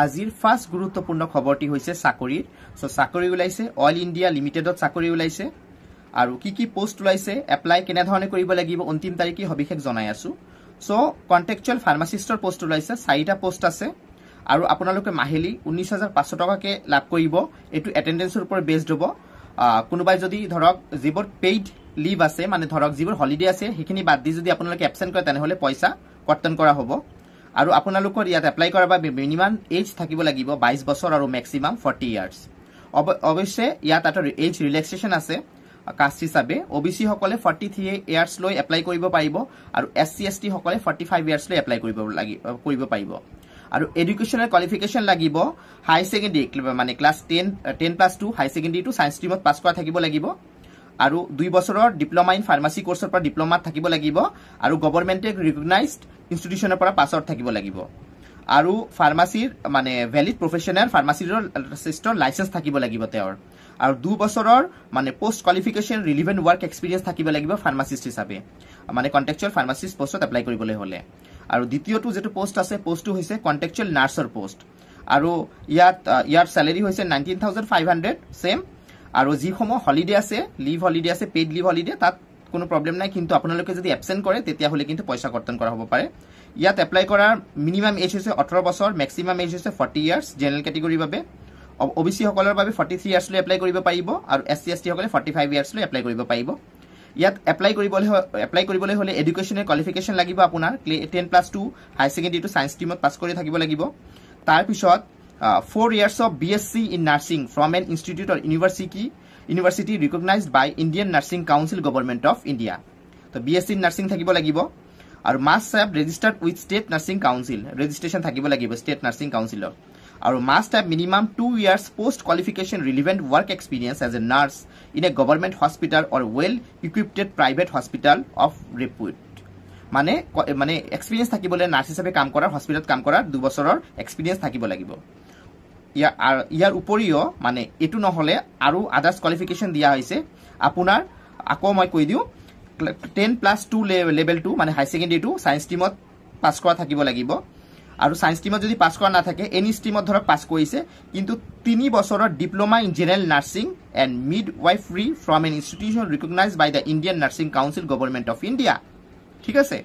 আজিৰ ফাৰ্ষ্ট গুৰুত্বপূৰ্ণ খবৰটি হৈছে চাকৰিৰ সো চাকৰি ওলাইছে অল ইণ্ডিয়া লিমিটেডত চাকৰি ওলাইছে আৰু কি পোষ্ট ওলাইছে এপ্লাই কেনে ধৰণে কৰিব লাগিব অন্তিম তাৰিখে সবিশেষ জনাই আছো সো কন্ট্ৰাকচুৱেল ফাৰ্মাসিষ্টৰ পোষ্ট ওলাইছে 4টা পোষ্ট আছে আৰু আপোনালোকে মাহিলি 19500 টকাকে লাভ কৰিব এটো এটেন্ডেন্সৰ ওপৰত বেসড হ'ব কোনোবাই যদি ধৰক যিবোৰ পেইড লিভ আছে মানে ধৰক যিবোৰ হলিডে আছে হেখিনি বাদ দি যদি আপোনালোকে এবসেন্ট কৰে তেনেহলে পইচা কৰ্তন কৰা হ'ব আৰু আপোনালোকৰ ইয়াত এপ্লাই কৰাৰ বাবে মিনিমাম এজ থাকিব লাগিব 22 বছৰ আৰু ম্যাক্সিমাম 40 ইয়াৰ্স অৱশ্যে ইয়াত এটা এজ ৰিলেক্সেশন আছে কাষ্ট হিচাপে ওবিসি সকলে 43 ইয়াৰ্স লৈ এপ্লাই কৰিব পাৰিব আৰু এসসি এসটি সকলে 45 ইয়াৰ্স লৈ এপ্লাই কৰিব পাৰিব আৰু এডুকেশনাল কোৱালিফিকেশন লাগিব হাই সেকেন্ডাৰী মানে class 10+2 high secondary to science ষ্ট্ৰীমত pass কৰা থাকিব লাগিব আৰু 2 বছৰৰ ডিপ্লোমা ইন ফাৰ্মাসি কোৰ্সৰ পৰা ডিপ্লোমা থাকিব লাগিব আৰু গভৰ্ণমেন্টে ৰিকগনাইজড ইনষ্টিটিউচনৰ পৰা পাছ আউট থাকিব লাগিব আৰু ফাৰ্মাসিৰ মানে ভ্যালিড প্ৰফেশনাল ফাৰ্মাসিষ্টৰ লাইসেন্স থাকিব লাগিব তেওঁৰ আৰু 2 বছৰৰ মানে পোষ্ট কোৱালিফিকেশন ৰিলেভেন্ট ওয়াৰ্ক এক্সপেৰিয়েন্স থাকিব লাগিব ফাৰ্মাসিষ্ট হিচাপে মানে কন্ট্ৰাকচুৱেল ফাৰ্মাসিষ্ট পোষ্টত এপ্লাই কৰিবলৈ হলে আৰু দ্বিতীয়টো যেটো পোষ্ট আছে পোষ্টটো হৈছে কন্ট্ৰাকচুৱেল নাৰ্ছৰ পোষ্ট আৰু ইয়াৰ স্যালাৰি হৈছে 19500 সেম আৰু যিসমূহ হলিডে আছে লিভ হলিডে আছে পেইড লিভ হলিডে তাত কোনো প্ৰবলেম নাই কিন্তু আপোনালোকে যদি এবসেন্ট কৰে তেতিয়া হলে কিন্তু পইচা কৰ্তন কৰা হ'ব পাৰে ইয়াত এপ্লাই কৰাৰ মিনিমাম এজ হৈছে 18 বছৰ ম্যাক্সিমাম এজ হৈছে 40 ইয়াৰ্স জেনাৰেল ক্যাটেগৰীৰ বাবে ওবিসি সকলৰ বাবে 43 ইয়াৰ্স লৈ এপ্লাই কৰিব পাৰিব আৰু এসসি এসটি সকলে 45 ইয়াৰ্স লৈ এপ্লাই কৰিব পাৰিব ইয়াত এপ্লাই কৰিবলৈ হলে এডুকেশনাল কোৱালিফিকেশন লাগিব আপোনাৰ 10+2 হাই সেকেন্ডাৰী টু সায়েন্স ষ্ট্ৰীমত পাস কৰি থাকিব লাগিব তাৰ পিছত 4 years of BSc in nursing from an institute or university recognized by Indian Nursing Council Government of India তো BSc in nursing থাকিব লাগিব আৰু must have registered with state nursing council registration থাকিব লাগিব state nursing council আৰু must have minimum 2 years post qualification relevant work experience as a nurse in a government hospital or well equipped private hospital of repute মানে experience থাকিবলে nurse হিচাপে কাম কৰাৰ হস্পিটালত কাম কৰাৰ 2 বছৰৰ এক্সপেৰিয়েন্স থাকিব লাগিব ইয়াৰ উপৰিও মানে এটু নহলে আৰু আদাৰ্স কোৱালিফিকেশন দিয়া হৈছে আপোনাৰ আকৌ মই কৈ দিও 10+2 লেভেল 2 মানে হাই সেকেন্ডাৰী টু সায়েন্স ষ্ট্ৰীমত পাস কৰা থাকিব লাগিব আৰু সায়েন্স ষ্ট্ৰীমত যদি পাস কৰা না থাকে এনি ষ্ট্ৰীমত ধৰক পাস কৰিছে কিন্তু 3 বছৰৰ diploma in general nursing and midwifery from an institution recognised by the Indian nursing council government of India ঠিক আছে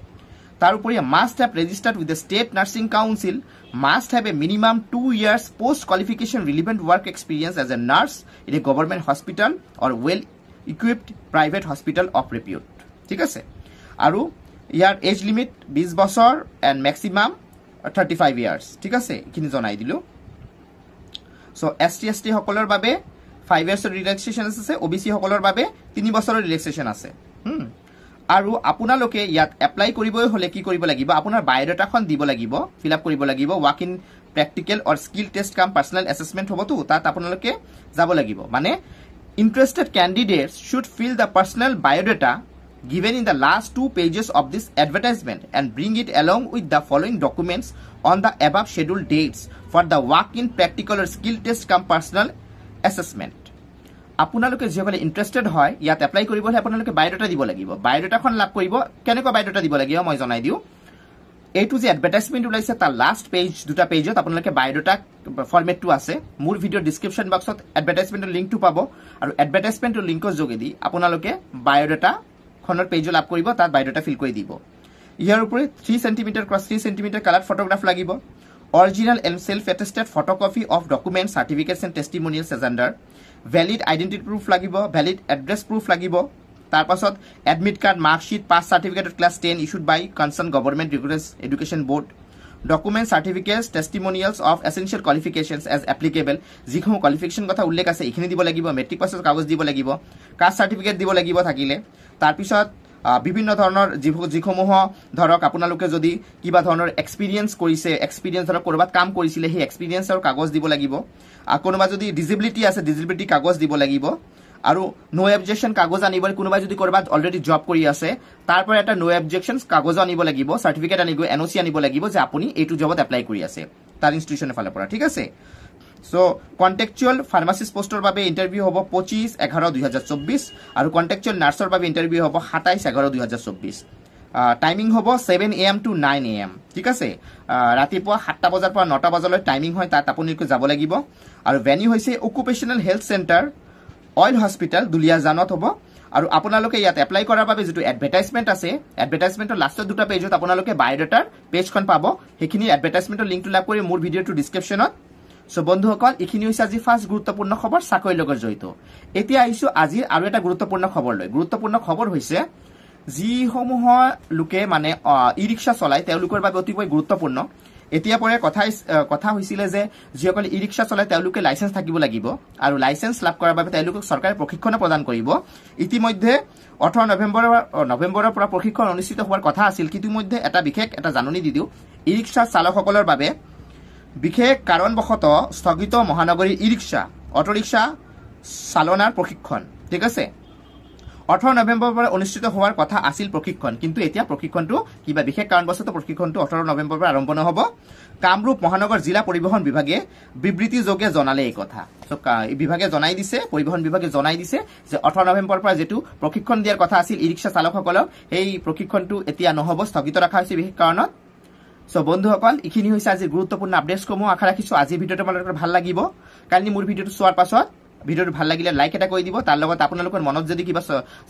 তাৰ উপৰি must have registered with the state nursing council must have a minimum 2 years post qualification relevant work experience as a nurse in a government hospital or well equipped private hospital of repute ঠিক আছে আৰু ইয়াৰ as limit 20 বছৰ and maximum 35 years ঠিক আছে কিনি জনাই দিলো so ST ST সকলৰ বাবে 5 years ৰিলেক্সেশন আছে ওবিসি সকলৰ বাবে 3 বছৰৰ ৰিলেক্সেশন আছে আৰু আপোনালোকে ইয়াত এপ্লাই কৰিবই হলে কি কৰিব লাগিব আপোনাৰ বায়োডাটাখন দিব লাগিব ফিল আপ কৰিব লাগিব walk in practical or skill test come personal assessment হবতো তাত আপোনালোকে যাব লাগিব মানে interested candidates should fill the personal biodata given in the last 2 pages of this advertisement and bring it along with the following documents on the above scheduled dates for the walk in practical or skill test come personal assessment আপোনালোকে যেসকলে interested হয় ইয়াত apply কৰিবলৈ আপোনালোকে biodata দিব লাগিব বায়োডাটাখন লাভ কৰিব কেনেকৈ biodata দিব লাগিব মই জনাই দিও এইটো যে এডভাৰটাইজমেন্ট ওলাইছে তাৰ লাষ্ট পেজ দুটা পেজত আপোনালোকে বায়োডাটা ফৰমেটটো আছে মোৰ ভিডিও ডেসক্ৰিপশন বক্সত এডভাৰটাইজমেন্টৰ লিংকটো পাব আৰু এডভাৰটাইজমেন্টৰ লিংকৰ যোগেদি আপোনালোকে বায়োডাটা খনৰ পেজ লাভ কৰিব তাত বায়োডাটা ফিল কৰি দিব ইয়াৰ উপৰি 3 cm x 3 cm colour photograph লাগিব original and self-attested photocopy of documents, certificates and testimonials as under valid identity proof লাগিব valid address proof লাগিব তাৰ পাছত admit card mark sheet pass certificate of class 10 issued by concerned government recognized education board documents certificates testimonials of essential qualifications as applicable যিসমূহ qualification কথা উল্লেখ আছে এখিনি দিব লাগিব মেট্ৰিক পাছৰ কাগজ দিব লাগিব কাষ্ট সাৰ্টিফিকেট দিব লাগিব থাকিলে তাৰ পিছত বিভিন্ন ধৰণৰ যিসমূহ ধৰক আপোনালোকে যদি কিবা ধৰণৰ এক্সপেৰিয়েন্স কৰিছে এক্সপেৰিয়েন্স ধৰক কৰবাত কাম কৰিছিলে সেই এক্সপেৰিয়েন্সৰ কাগজ দিব লাগিব কোনোবা যদি ডিসেবিলিটি আছে ডিসেবিলিটি কাগজ দিব লাগিব আৰু নো অবজেকশন কাগজ আনিব কোনোবা যদি কৰবাত অলৰেডি জব কৰি আছে তাৰ পৰা এটা নো অবজেকশন কাগজ আনিব লাগিব সাৰ্টিফিকেট আনিব এনওসি আনিব লাগিব যে আপুনি এইটো জবত এপ্লাই কৰি আছে তাৰ ইনষ্টিটিউচনৰ ফালৰ পৰা ঠিক আছে সো কন্ট্ৰাকচুৱেল ফাৰ্মাসিষ্ট পোষ্টৰ বাবে ইন্টাৰভিউ হ'ব 25/11/2024 আৰু কন্ট্ৰাকচুৱেল নাৰ্ছৰ বাবে ইন্টাৰভিউ হ'ব 27/11/2024 টাইমিং হ'ব 7 AM to 9 AM, ঠিক আছে। ৰাতিপুৱা 7টা বজাৰ পৰা 9টা বজালৈ টাইমিং হয়, তাত আপোনালোকে যাব লাগিব। আৰু ভেনিউ হৈছে অকুপেশ্যনেল হেল্থ চেণ্টাৰ অইল হস্পিটেল দুলিয়াজানত হ'ব। আৰু আপোনালোকে ইয়াত এপ্লাই কৰাৰ বাবে যিটো এডভাৰটাইজমেণ্ট আছে, এডভাৰটাইজমেণ্টৰ লাষ্টত দুটা পেজত আপোনালোকে বায়'ডাটাৰ পেজখন পাব। সেইখিনি এডভাৰটাইজমেণ্টৰ লিংকটো লাভ কৰি মোৰ ভিডিঅ'টো ডিছক্ৰিপশ্যনত। চ' বন্ধুসকল, এইখিনি হৈছে আজি ফাৰ্ষ্ট গুৰুত্বপূৰ্ণ খবৰ চাকৰিৰ লগত জড়িত। এতিয়া আহিছোঁ আজিৰ আৰু এটা গুৰুত্বপূৰ্ণ খবৰলৈ। গুৰুত্বপূৰ্ণ খবৰ হৈছে যিসমূহৰ লোকে মানে ই ৰিক্সা চলায় তেওঁলোকৰ বাবে অতিকৈ গুৰুত্বপূৰ্ণ। এতিয়া পৰে কথা হৈছিলে যে যিসকলে ই ৰিক্সা চলায় তেওঁলোকে লাইচেন্স থাকিব লাগিব, আৰু লাইচেন্স লাভ কৰাৰ বাবে তেওঁলোকক চৰকাৰে প্ৰশিক্ষণ প্ৰদান কৰিব। ইতিমধ্যে 18 নৱেম্বৰৰ পৰা প্ৰশিক্ষণ অনুষ্ঠিত হোৱাৰ কথা আছিল। ইতিমধ্যে বিশেষ এটা জাননী দি দিওঁ, ই ৰিক্সা চালকসকলৰ বাবে বিশেষ কাৰণবশতঃ স্থগিত মহানগৰীৰ ই ৰিক্সা অটোৰিক্সা চালনাৰ প্ৰশিক্ষণ, ঠিক আছে। 18 নৱেম্বৰৰ পৰা অনুষ্ঠিত হোৱাৰ কথা আছিল প্ৰশিক্ষণ, কিন্তু এতিয়া প্ৰশিক্ষণটো কিবা বিশেষ কাৰণবশতঃ প্ৰশিক্ষণটো 18 নৱেম্বৰৰ পৰা আৰম্ভ নহ'ব। কামৰূপ মহানগৰ জিলা পৰিবহণ বিভাগে বিবৃতিযোগে জনালে এই কথা। বিভাগে জনাই দিছে, পৰিবহণ বিভাগে জনাই দিছে যে 18 নৱেম্বৰৰ পৰা যিটো প্ৰশিক্ষণ দিয়াৰ কথা আছিল ই ৰিক্সা চালকসকলক, সেই প্ৰশিক্ষণটো এতিয়া নহ'ব, স্থগিত ৰখা হৈছে বিশেষ কাৰণত। চ' বন্ধুসকল, এইখিনি হৈছে আজি গুৰুত্বপূৰ্ণ আপডেটসমূহ। আশা ৰাখিছোঁ আজিৰ ভিডিঅ'টো আপোনালোকৰ ভাল লাগিব। কালি মোৰ ভিডিঅ'টো চোৱাৰ পাছত ভিডিঅ'টো ভাল লাগিলে লাইক এটা কৰি দিব। তাৰ লগত আপোনালোকৰ মনত যদি কিবা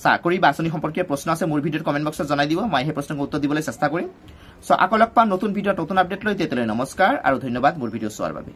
চাকৰি বা আঁচনি সম্পৰ্কীয় প্ৰশ্ন আছে মোৰ ভিডিঅ'ৰ কমেণ্ট বক্সত জনাই দিব, মই সেই প্ৰশ্নক উত্তৰ দিবলৈ চেষ্টা কৰিম। চ' আকৌ লগ পাম নতুন ভিডিঅ'ত নতুন আপডেট লৈ। তেতিয়ালৈ নমস্কাৰ আৰু ধন্যবাদ মোৰ ভিডিঅ' চোৱাৰ বাবে।